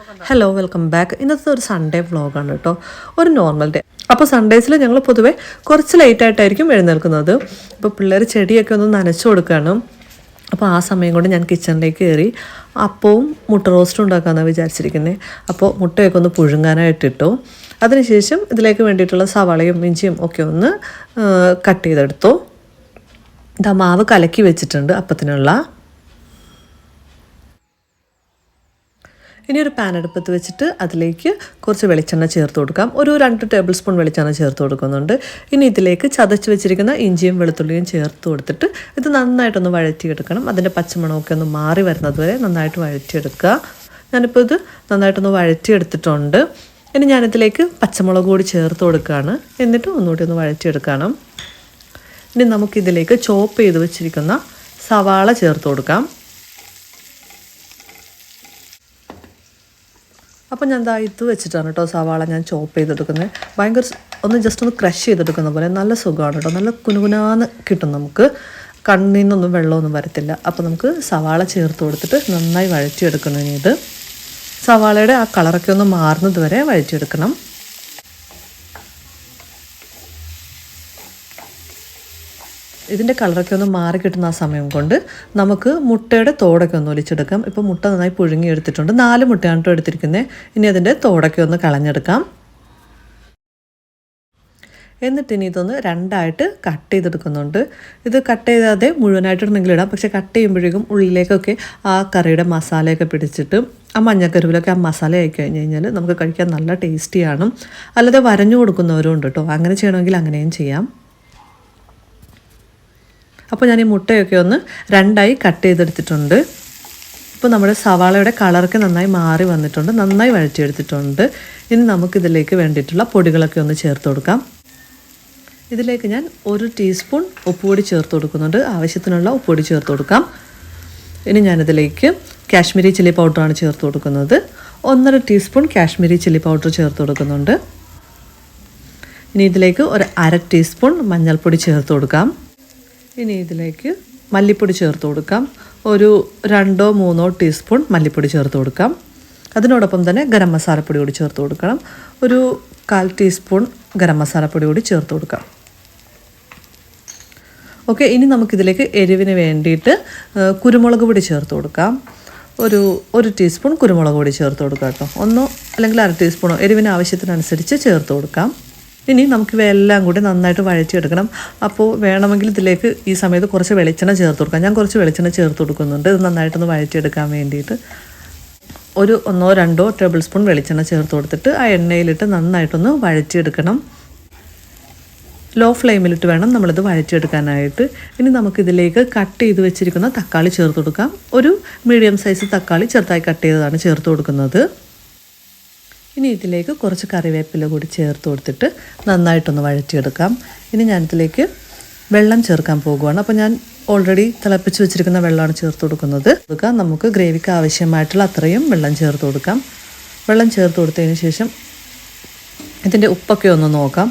Hello, welcome back. ഇന്നത്തെ ഒരു Sunday വ്ളോഗാണ് കേട്ടോ, ഒരു നോർമൽ ഡേ. അപ്പോൾ സൺഡേസിൽ ഞങ്ങൾ പൊതുവേ കുറച്ച് ലേറ്റായിട്ടായിരിക്കും എഴുന്നേൽക്കുന്നത്. അപ്പോൾ പിള്ളേർ ചെടിയൊക്കെ ഒന്ന് നനച്ചു കൊടുക്കുകയാണ്. അപ്പോൾ ആ സമയം കൊണ്ട് ഞാൻ കിച്ചണിലേക്ക് കയറി അപ്പവും മുട്ട റോസ്റ്റും ഉണ്ടാക്കാമെന്നാണ് വിചാരിച്ചിരിക്കുന്നത്. അപ്പോൾ മുട്ടയൊക്കെ ഒന്ന് പുഴുങ്ങാനായിട്ടിട്ടു. അതിനുശേഷം ഇതിലേക്ക് വേണ്ടിയിട്ടുള്ള സവാളയും ഇഞ്ചിയും ഒക്കെ ഒന്ന് കട്ട് ചെയ്തെടുത്തു. ഇതാ മാവ് കലക്കി വെച്ചിട്ടുണ്ട് അപ്പത്തിനുള്ള. ഇനി ഒരു പാൻ അടുപ്പത്ത് വെച്ചിട്ട് അതിലേക്ക് കുറച്ച് വെളിച്ചെണ്ണ ചേർത്ത് കൊടുക്കാം. ഒരു 2 ടേബിൾ സ്പൂൺ വെളിച്ചെണ്ണ ചേർത്ത് കൊടുക്കുന്നുണ്ട്. ഇനി ഇതിലേക്ക് ചതച്ച് വെച്ചിരിക്കുന്ന ഇഞ്ചിയും വെളുത്തുള്ളിയും ചേർത്ത് കൊടുത്തിട്ട് ഇത് നന്നായിട്ടൊന്ന് വഴറ്റിയെടുക്കണം. അതിൻ്റെ പച്ചമണമൊക്കെ ഒന്ന് മാറി വരുന്നത് വരെ നന്നായിട്ട് വഴറ്റിയെടുക്കുക. ഞാനിപ്പോൾ ഇത് നന്നായിട്ടൊന്ന് വഴറ്റിയെടുത്തിട്ടുണ്ട്. ഇനി ഞാനിതിലേക്ക് പച്ചമുളക് കൂടി ചേർത്ത് കൊടുക്കുകയാണ്. എന്നിട്ട് ഒന്നുകൂടി ഒന്ന് വഴറ്റിയെടുക്കണം. ഇനി നമുക്കിതിലേക്ക് ചോപ്പ് ചെയ്ത് വെച്ചിരിക്കുന്ന സവാള ചേർത്ത് കൊടുക്കാം. അപ്പോൾ ഞാൻ ഇത് വെച്ചിട്ടാണ് കേട്ടോ സവാള ഞാൻ ചോപ്പ് ചെയ്തെടുക്കുന്നത്. ഭയങ്കര ജസ്റ്റ് ഒന്ന് ക്രഷ് ചെയ്തെടുക്കുന്ന പോലെ നല്ല സുഖമാണ് കേട്ടോ. നല്ല കുനുകുനാന്ന് കിട്ടും, നമുക്ക് കണ്ണിൽ നിന്നൊന്നും വെള്ളമൊന്നും വരത്തില്ല. അപ്പോൾ നമുക്ക് സവാള ചേർത്ത് കൊടുത്തിട്ട് നന്നായി വഴറ്റിയെടുക്കണം. ഇനി ഇത് സവാളയുടെ ആ കളറൊക്കെ ഒന്ന് മാറുന്നത് വരെ വഴറ്റിയെടുക്കണം. ഇതിൻ്റെ കളറൊക്കെ ഒന്ന് മാറി കിട്ടുന്ന ആ സമയം കൊണ്ട് നമുക്ക് മുട്ടയുടെ തോടൊക്കെ ഒന്ന് ഒലിച്ചെടുക്കാം. ഇപ്പോൾ മുട്ട നന്നായി പുഴുങ്ങിയെടുത്തിട്ടുണ്ട്. 4 മുട്ടയാണ് കേട്ടോ എടുത്തിരിക്കുന്നത്. ഇനി അതിൻ്റെ തോടൊക്കെ ഒന്ന് കളഞ്ഞെടുക്കാം. എന്നിട്ട് ഇനി ഇതൊന്ന് 2ആയിട്ട് കട്ട് ചെയ്തെടുക്കുന്നുണ്ട്. ഇത് കട്ട് ചെയ്താതെ മുഴുവനായിട്ടുണ്ടെങ്കിൽ ഇടാം. പക്ഷേ കട്ട് ചെയ്യുമ്പോഴേക്കും ഉള്ളിലേക്കൊക്കെ ആ കറിയുടെ മസാലയൊക്കെ പിടിച്ചിട്ട് ആ മഞ്ഞക്കരുവിലൊക്കെ ആ മസാല ആയി കഴിഞ്ഞ് കഴിഞ്ഞാൽ നമുക്ക് കഴിക്കാൻ നല്ല ടേസ്റ്റിയാണ്. അല്ലാതെ വരഞ്ഞു കൊടുക്കുന്നവരും ഉണ്ട് കേട്ടോ. അങ്ങനെ ചെയ്യണമെങ്കിൽ അങ്ങനെയും ചെയ്യാം. അപ്പോൾ ഞാൻ ഈ മുട്ടയൊക്കെ ഒന്ന് 2ആയി കട്ട് ചെയ്തെടുത്തിട്ടുണ്ട്. ഇപ്പോൾ നമ്മുടെ സവാളയുടെ കളറൊക്കെ നന്നായി മാറി വന്നിട്ടുണ്ട്, നന്നായി വഴറ്റിയെടുത്തിട്ടുണ്ട്. ഇനി നമുക്കിതിലേക്ക് വേണ്ടിയിട്ടുള്ള പൊടികളൊക്കെ ഒന്ന് ചേർത്ത് കൊടുക്കാം. ഇതിലേക്ക് ഞാൻ 1 ടീസ്പൂൺ ഉപ്പുപൊടി ചേർത്ത് കൊടുക്കുന്നുണ്ട്. ആവശ്യത്തിനുള്ള ഉപ്പുപൊടി ചേർത്ത് കൊടുക്കാം. ഇനി ഞാനിതിലേക്ക് കാശ്മീരി ചില്ലി പൗഡറാണ് ചേർത്ത് കൊടുക്കുന്നത്. 1.5 ടീസ്പൂൺ കാശ്മീരി ചില്ലി പൗഡർ ചേർത്ത് കൊടുക്കുന്നുണ്ട്. ഇനി ഇതിലേക്ക് ഒരു 1/2 ടീസ്പൂൺ മഞ്ഞൾപ്പൊടി ചേർത്ത് കൊടുക്കാം. ഇനി ഇതിലേക്ക് മല്ലിപ്പൊടി ചേർത്ത് കൊടുക്കാം. ഒരു 2-3 ടീസ്പൂൺ മല്ലിപ്പൊടി ചേർത്ത് കൊടുക്കാം. അതിനോടൊപ്പം തന്നെ ഗരം മസാലപ്പൊടി കൂടി ചേർത്ത് കൊടുക്കണം. ഒരു 1/4 ടീസ്പൂൺ ഗരം മസാലപ്പൊടി കൂടി ചേർത്ത് കൊടുക്കാം. ഓക്കെ, ഇനി നമുക്കിതിലേക്ക് എരിവിന് വേണ്ടിയിട്ട് കുരുമുളക് പൊടി ചേർത്ത് കൊടുക്കാം. ഒരു ടീസ്പൂൺ കുരുമുളക് പൊടി ചേർത്ത് കൊടുക്കാം കേട്ടോ. 1 അല്ലെങ്കിൽ 1/2 ടീസ്പൂണോ എരിവിന് ആവശ്യത്തിനനുസരിച്ച് ചേർത്ത് കൊടുക്കാം. ഇനി നമുക്കിവയെല്ലാം കൂടി നന്നായിട്ട് വഴറ്റിയെടുക്കണം. അപ്പോൾ വേണമെങ്കിൽ ഇതിലേക്ക് ഈ സമയത്ത് കുറച്ച് വെളിച്ചെണ്ണ ചേർത്ത് കൊടുക്കാം. ഞാൻ കുറച്ച് വെളിച്ചെണ്ണ ചേർത്ത് കൊടുക്കുന്നുണ്ട്. ഇത് നന്നായിട്ടൊന്ന് വഴറ്റിയെടുക്കാൻ വേണ്ടിയിട്ട് 1-2 ടേബിൾ സ്പൂൺ വെളിച്ചെണ്ണ ചേർത്ത് കൊടുത്തിട്ട് ആ എണ്ണയിലിട്ട് നന്നായിട്ടൊന്ന് വഴറ്റിയെടുക്കണം. ലോ ഫ്ലെയിമിലിട്ട് വേണം നമ്മളിത് വഴറ്റിയെടുക്കാനായിട്ട്. ഇനി നമുക്കിതിലേക്ക് കട്ട് ചെയ്ത് വെച്ചിരിക്കുന്ന തക്കാളി ചേർത്ത് കൊടുക്കാം. ഒരു മീഡിയം സൈസ് തക്കാളി ചെറുതായി കട്ട് ചെയ്തതാണ് ചേർത്ത് കൊടുക്കുന്നത്. ഇനി ഇതിലേക്ക് കുറച്ച് കറിവേപ്പില കൂടി ചേർത്ത് കൊടുത്തിട്ട് നന്നായിട്ടൊന്ന് വഴറ്റിയെടുക്കാം. ഇനി ഞാനിതിലേക്ക് വെള്ളം ചേർക്കാൻ പോകുകയാണ്. അപ്പോൾ ഞാൻ ഓൾറെഡി തിളപ്പിച്ച് വെച്ചിരിക്കുന്ന വെള്ളമാണ് ചേർത്ത് കൊടുക്കുന്നത്. നമുക്ക് ഗ്രേവിക്ക് ആവശ്യമായിട്ടുള്ള അത്രയും വെള്ളം ചേർത്ത് കൊടുക്കാം. വെള്ളം ചേർത്ത് കൊടുത്തതിന് ശേഷം ഇതിൻ്റെ ഉപ്പൊക്കെ ഒന്ന് നോക്കാം.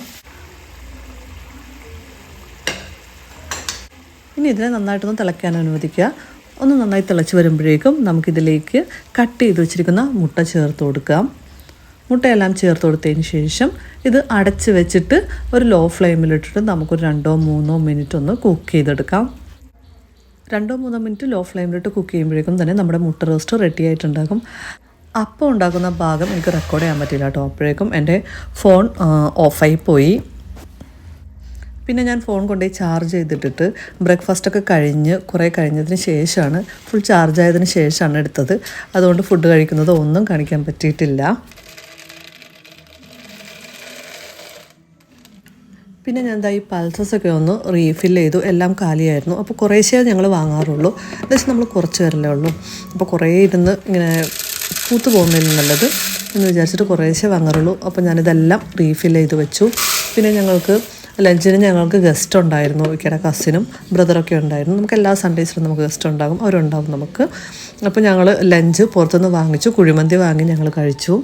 ഇനി ഇതിനെ നന്നായിട്ടൊന്ന് തിളയ്ക്കാൻ അനുവദിക്കുക. ഒന്ന് നന്നായി തിളച്ച് വരുമ്പോഴേക്കും നമുക്കിതിലേക്ക് കട്ട് ചെയ്ത് വെച്ചിരിക്കുന്ന മുട്ട ചേർത്ത് കൊടുക്കാം. മുട്ടയെല്ലാം ചേർത്ത് കൊടുത്തതിന് ശേഷം ഇത് അടച്ച് വെച്ചിട്ട് ഒരു ലോ ഫ്ലെയിമിലിട്ടിട്ട് നമുക്കൊരു 2-3 മിനിറ്റ് ഒന്ന് കുക്ക് ചെയ്തെടുക്കാം. 2-3 മിനിറ്റ് ലോ ഫ്ലെയിമിലിട്ട് കുക്ക് ചെയ്യുമ്പോഴേക്കും തന്നെ നമ്മുടെ മുട്ട റോസ്റ്റ് റെഡി ആയിട്ടുണ്ടാകും. അപ്പം ഉണ്ടാക്കുന്ന ഭാഗം എനിക്ക് റെക്കോർഡ് ചെയ്യാൻ പറ്റില്ല കേട്ടോ. അപ്പോഴേക്കും എൻ്റെ ഫോൺ ഓഫായി പോയി. പിന്നെ ഞാൻ ഫോൺ കൊണ്ടുപോയി ചാർജ് ചെയ്തിട്ടിട്ട് ബ്രേക്ക്ഫാസ്റ്റൊക്കെ കുറേ കഴിഞ്ഞതിന് ശേഷമാണ്, ഫുൾ ചാർജ് ആയതിന് ശേഷമാണ് എടുത്തത്. അതുകൊണ്ട് ഫുഡ് കഴിക്കുന്നത് ഒന്നും കാണിക്കാൻ പറ്റിയിട്ടില്ല. പിന്നെ ഞാൻ ഈ പൾസസൊക്കെ ഒന്ന് റീഫിൽ ചെയ്തു. എല്ലാം കാലിയായിരുന്നു. അപ്പോൾ കുറേശ്ശേ ഞങ്ങൾ വാങ്ങാറുള്ളൂ. ഏകദേശം നമ്മൾ കുറച്ച് പേരല്ലേ ഉള്ളൂ. അപ്പോൾ കുറേ ഇരുന്ന് ഇങ്ങനെ പൂത്ത് പോകുന്നതിൽ നല്ലത് എന്ന് വിചാരിച്ചിട്ട് കുറേശ്ശേ വാങ്ങാറുള്ളൂ. അപ്പോൾ ഞാനിതെല്ലാം റീഫിൽ ചെയ്ത് വെച്ചു. പിന്നെ ഞങ്ങൾക്ക് ഗസ്റ്റ് ഉണ്ടായിരുന്നു. ഇക്കയുടെ കസിനും ബ്രദറൊക്കെ ഉണ്ടായിരുന്നു. നമുക്ക് എല്ലാ സൺഡേസിലും നമുക്ക് ഗസ്റ്റ് ഉണ്ടാകും, അവരുണ്ടാകും നമുക്ക്. അപ്പോൾ ഞങ്ങൾ ലഞ്ച് പുറത്തുനിന്ന് വാങ്ങിച്ചു. കുഴിമന്തി വാങ്ങി ഞങ്ങൾ കഴിച്ചു.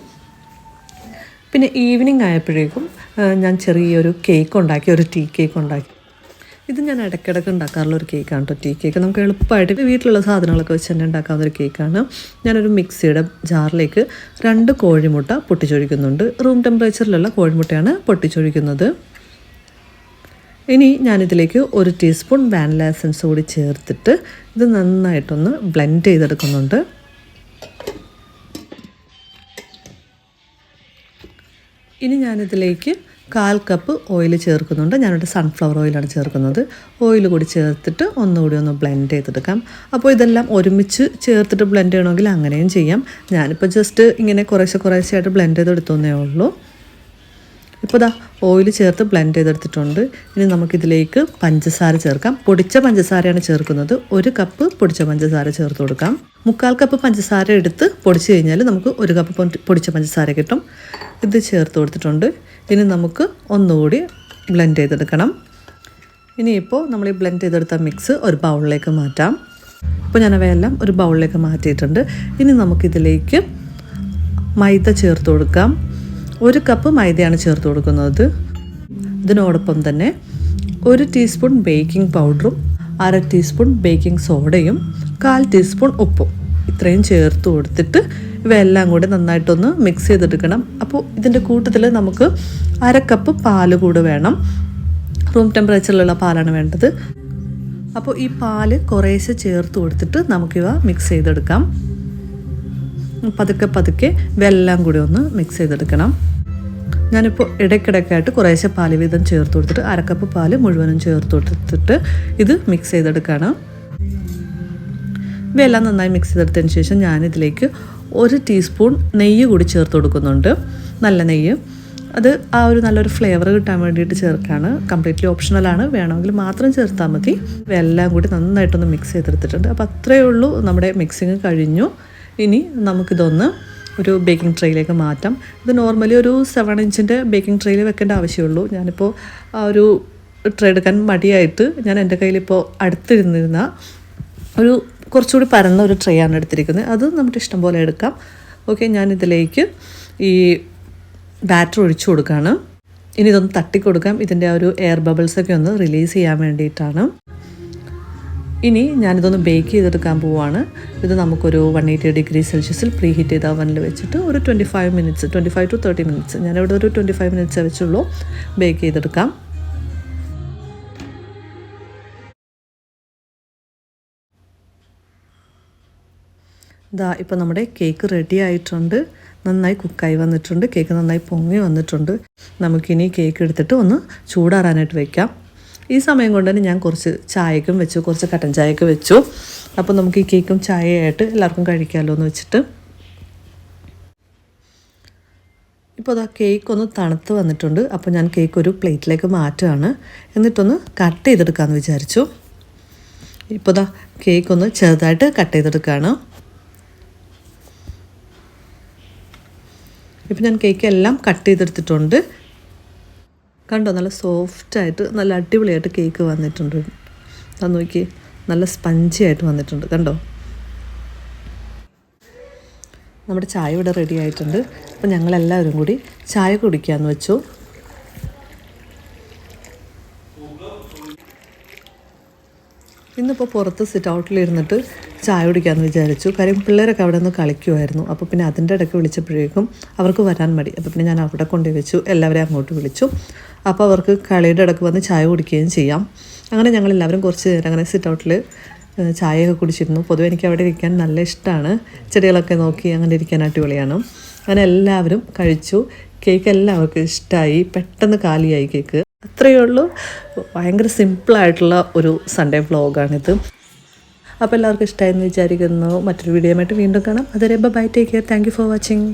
പിന്നെ ഈവനിങ് ആയപ്പോഴേക്കും ഞാൻ ചെറിയൊരു കേക്ക് ഉണ്ടാക്കി, ഒരു ടീ കേക്ക് ഉണ്ടാക്കി. ഇത് ഞാൻ ഇടയ്ക്കിടയ്ക്ക് ഉണ്ടാക്കാറുള്ള ഒരു കേക്കാണ് കേട്ടോ. ടീ കേക്ക് നമുക്ക് എളുപ്പമായിട്ട് വീട്ടിലുള്ള സാധനങ്ങളൊക്കെ വെച്ച് തന്നെ ഉണ്ടാക്കാവുന്ന ഒരു കേക്കാണ്. ഞാനൊരു മിക്സിയുടെ ജാറിലേക്ക് 2 കോഴിമുട്ട പൊട്ടിച്ചൊഴിക്കുന്നുണ്ട്. റൂം ടെമ്പറേച്ചറിലുള്ള കോഴിമുട്ടയാണ് പൊട്ടിച്ചൊഴിക്കുന്നത്. ഇനി ഞാനിതിലേക്ക് 1 ടീസ്പൂൺ വാനില എസൻസ് കൂടി ചേർത്തിട്ട് ഇത് നന്നായിട്ടൊന്ന് ബ്ലെൻഡ് ചെയ്തെടുക്കുന്നുണ്ട്. ഇനി ഞാനിതിലേക്ക് 1/4 കപ്പ് ഓയിൽ ചേർക്കുന്നുണ്ട്. ഞാനിവിടെ സൺഫ്ലവർ ഓയിലാണ് ചേർക്കുന്നത്. ഓയിൽ കൂടി ചേർത്തിട്ട് ഒന്നുകൂടി ഒന്ന് ബ്ലെൻഡ് ചെയ്തെടുക്കാം. അപ്പോൾ ഇതെല്ലാം ഒരുമിച്ച് ചേർത്തിട്ട് ബ്ലെൻഡ് ചെയ്യണമെങ്കിൽ അങ്ങനെയും ചെയ്യാം. ഞാനിപ്പോൾ ജസ്റ്റ് ഇങ്ങനെ കുറേശ്ശെയായിട്ട് ബ്ലെൻഡ് ചെയ്തെടുത്തേ ഉള്ളൂ. ഇപ്പോൾ ദാ ഓയിൽ ചേർത്ത് ബ്ലെൻഡ് ചെയ്തെടുത്തിട്ടുണ്ട്. ഇനി നമുക്കിതിലേക്ക് പഞ്ചസാര ചേർക്കാം. പൊടിച്ച പഞ്ചസാരയാണ് ചേർക്കുന്നത്. 1 കപ്പ് പൊടിച്ച പഞ്ചസാര ചേർത്ത് കൊടുക്കാം. 1/4 കപ്പ് പഞ്ചസാര എടുത്ത് പൊടിച്ച് കഴിഞ്ഞാൽ നമുക്ക് 1 കപ്പ് പൊടിച്ച പഞ്ചസാര കിട്ടും. ഇത് ചേർത്ത് കൊടുത്തിട്ടുണ്ട്. ഇനി നമുക്ക് ഒന്നുകൂടി ബ്ലെൻഡ് ചെയ്തെടുക്കണം. ഇനിയിപ്പോൾ നമ്മൾ ഈ ബ്ലെൻഡ് ചെയ്തെടുത്ത മിക്സ് ഒരു ബൗളിലേക്ക് മാറ്റാം. ഇപ്പോൾ ഞാൻ അവയെല്ലാം ഒരു ബൗളിലേക്ക് മാറ്റിയിട്ടുണ്ട്. ഇനി നമുക്കിതിലേക്ക് മൈദ ചേർത്ത് കൊടുക്കാം. 1 കപ്പ് മൈദയാണ് ചേർത്ത് കൊടുക്കുന്നത്. ഇതിനോടൊപ്പം തന്നെ 1 ടീസ്പൂൺ ബേക്കിംഗ് പൗഡറും 1/2 ടീസ്പൂൺ ബേക്കിംഗ് സോഡയും 1/4 ടീസ്പൂൺ ഉപ്പും ഇത്രയും ചേർത്ത് കൊടുത്തിട്ട് ഇവയെല്ലാം കൂടി നന്നായിട്ടൊന്ന് മിക്സ് ചെയ്തെടുക്കണം. അപ്പോൾ ഇതിൻ്റെ കൂട്ടത്തിൽ നമുക്ക് 1/2 കപ്പ് പാല് കൂടി വേണം. റൂം ടെമ്പറേച്ചറിലുള്ള പാലാണ് വേണ്ടത്. അപ്പോൾ ഈ പാല് കുറേശ്ശെ ചേർത്ത് കൊടുത്തിട്ട് നമുക്കിവ മിക്സ് ചെയ്തെടുക്കാം. പതുക്കെ ഇവയെല്ലാം കൂടി ഒന്ന് മിക്സ് ചെയ്തെടുക്കണം. ഞാനിപ്പോൾ ഇടയ്ക്കിടയ്ക്കായിട്ട് കുറേശ്ശെ പാല് വീതം ചേർത്ത് കൊടുത്തിട്ട് 1/2 കപ്പ് പാല് മുഴുവനും ചേർത്ത് കൊടുത്തിട്ട് ഇത് മിക്സ് ചെയ്തെടുക്കുകയാണ്. ഇവയെല്ലാം നന്നായി മിക്സ് ചെയ്തെടുത്തതിന് ശേഷം ഞാനിതിലേക്ക് 1 ടീസ്പൂൺ നെയ്യ് കൂടി ചേർത്ത് കൊടുക്കുന്നുണ്ട്. നല്ല നെയ്യ്. അത് ആ ഒരു നല്ലൊരു ഫ്ലേവർ കിട്ടാൻ വേണ്ടിയിട്ട് ചേർക്കുകയാണ്. കംപ്ലീറ്റ്ലി ഓപ്ഷണലാണ്. വേണമെങ്കിൽ മാത്രം ചേർത്താൽ മതി. ഇവയെല്ലാം കൂടി നന്നായിട്ടൊന്ന് മിക്സ് ചെയ്തെടുത്തിട്ടുണ്ട്. അപ്പോൾ അത്രയേ ഉള്ളൂ, നമ്മുടെ മിക്സിങ് കഴിഞ്ഞു. ഇനി നമുക്കിതൊന്ന് ഒരു ബേക്കിംഗ് ട്രേയിലേക്ക് മാറ്റാം. ഇത് നോർമലി ഒരു 7 ഇഞ്ചിൻ്റെ ബേക്കിംഗ് ട്രേയിൽ വെക്കേണ്ട ആവശ്യമുള്ളൂ. ഞാനിപ്പോൾ ആ ഒരു ട്രേ എടുക്കാൻ മടിയായിട്ട് ഞാൻ എൻ്റെ കയ്യിലിപ്പോൾ അടുത്തിരുന്നിരുന്ന ഒരു കുറച്ചുകൂടി പരന്ന ഒരു ട്രേ ആണ് എടുത്തിരിക്കുന്നത്. അത് നമുക്ക് ഇഷ്ടം പോലെ എടുക്കാം. ഓക്കെ, ഞാനിതിലേക്ക് ഈ ബാറ്റർ ഒഴിച്ചു കൊടുക്കുകയാണ്. ഇനി ഇതൊന്ന് തട്ടിക്കൊടുക്കാം. ഇതിൻ്റെ ആ ഒരു എയർ ബബിൾസൊക്കെ ഒന്ന് റിലീസ് ചെയ്യാൻ വേണ്ടിയിട്ടാണ്. ഇനി ഞാനിതൊന്ന് ബേക്ക് ചെയ്തെടുക്കാൻ പോവുകയാണ്. ഇത് നമുക്കൊരു 180 ഡിഗ്രി സെൽഷ്യസിൽ പ്രീ ഹീറ്റ് ചെയ്ത അവനിൽ വെച്ചിട്ട് ഒരു 25 to 30 മിനിറ്റ്സ്, ഞാനിവിടെ ഒരു 25 മിനിറ്റ്സേ വെച്ചുള്ളൂ, ബേക്ക് ചെയ്തെടുക്കാം. ഇതാ ഇപ്പോൾ നമ്മുടെ കേക്ക് റെഡി ആയിട്ടുണ്ട്. നന്നായി കുക്കായി വന്നിട്ടുണ്ട്. കേക്ക് നന്നായി പൊങ്ങി വന്നിട്ടുണ്ട്. നമുക്കിനി കേക്ക് എടുത്തിട്ട് ഒന്ന് ചൂടാറാനായിട്ട് വയ്ക്കാം. ഈ സമയം കൊണ്ട് തന്നെ ഞാൻ കുറച്ച് ചായക്കും വെച്ചു, കുറച്ച് കട്ടൻ ചായയൊക്കെ വെച്ചു. അപ്പോൾ നമുക്ക് ഈ കേക്കും ചായയായിട്ട് എല്ലാവർക്കും കഴിക്കാമല്ലോ എന്ന് വെച്ചിട്ട്. ഇപ്പോൾ അതാ കേക്ക് ഒന്ന് തണുത്ത് വന്നിട്ടുണ്ട്. അപ്പോൾ ഞാൻ കേക്ക് ഒരു പ്ലേറ്റിലേക്ക് മാറ്റുകയാണ്. എന്നിട്ടൊന്ന് കട്ട് ചെയ്തെടുക്കാമെന്ന് വിചാരിച്ചു. ഇപ്പോൾ അതാ കേക്ക് ഒന്ന് ചെറുതായിട്ട് കട്ട് ചെയ്തെടുക്കുകയാണ്. ഇപ്പോൾ ഞാൻ കേക്ക് എല്ലാം കട്ട് ചെയ്തെടുത്തിട്ടുണ്ട്. കണ്ടോ, നല്ല സോഫ്റ്റായിട്ട് നല്ല അടിപൊളിയായിട്ട് കേക്ക് വന്നിട്ടുണ്ട്. അത് നോക്കി, നല്ല സ്പഞ്ചി ആയിട്ട് വന്നിട്ടുണ്ട്. കണ്ടോ, നമ്മുടെ ചായ ഇവിടെ റെഡി ആയിട്ടുണ്ട്. അപ്പോൾ ഞങ്ങളെല്ലാവരും കൂടി ചായ കുടിക്കാമെന്ന് വെച്ചു. ഇന്നിപ്പോൾ പുറത്ത് സിറ്റ് ഔട്ടിലിരുന്നിട്ട് ചായ കുടിക്കാമെന്ന് വിചാരിച്ചു. കാര്യം പിള്ളേരൊക്കെ അവിടെ നിന്ന് കളിക്കുമായിരുന്നു. അപ്പോൾ പിന്നെ അതിൻ്റെ ഇടയ്ക്ക് വിളിച്ചപ്പോഴേക്കും അവർക്ക് വരാൻ മടി. അപ്പോൾ പിന്നെ ഞാൻ അവിടെ കൊണ്ടുപോയി വെച്ചു, എല്ലാവരെയും അങ്ങോട്ട് വിളിച്ചു. അപ്പോൾ അവർക്ക് കളിയുടെ ഇടയ്ക്ക് വന്ന് ചായ കുടിക്കുകയും ചെയ്യാം. അങ്ങനെ ഞങ്ങളെല്ലാവരും കുറച്ച് നേരം അങ്ങനെ സിറ്റ് ഔട്ടിൽ ചായയൊക്കെ കുടിച്ചിരുന്നു. പൊതുവെ എനിക്ക് അവിടെ ഇരിക്കാൻ നല്ല ഇഷ്ടമാണ്. ചെടികളൊക്കെ നോക്കി അങ്ങനെ ഇരിക്കാൻ അടിപൊളിയാണ്. അങ്ങനെ എല്ലാവരും കഴിച്ചു. കേക്ക് എല്ലാവർക്കും ഇഷ്ടമായി. പെട്ടെന്ന് കാലിയായി കേക്ക്. അത്രയേ ഉള്ളൂ. ഭയങ്കര സിമ്പിളായിട്ടുള്ള ഒരു സൺഡേ വ്ളോഗാണിത്. അപ്പോൾ എല്ലാവർക്കും ഇഷ്ടമായെന്ന് വിചാരിക്കുന്നു. മറ്റൊരു വീഡിയോയുമായിട്ട് വീണ്ടും കാണാം. അതുവരെ bye, take care. Thank you for watching.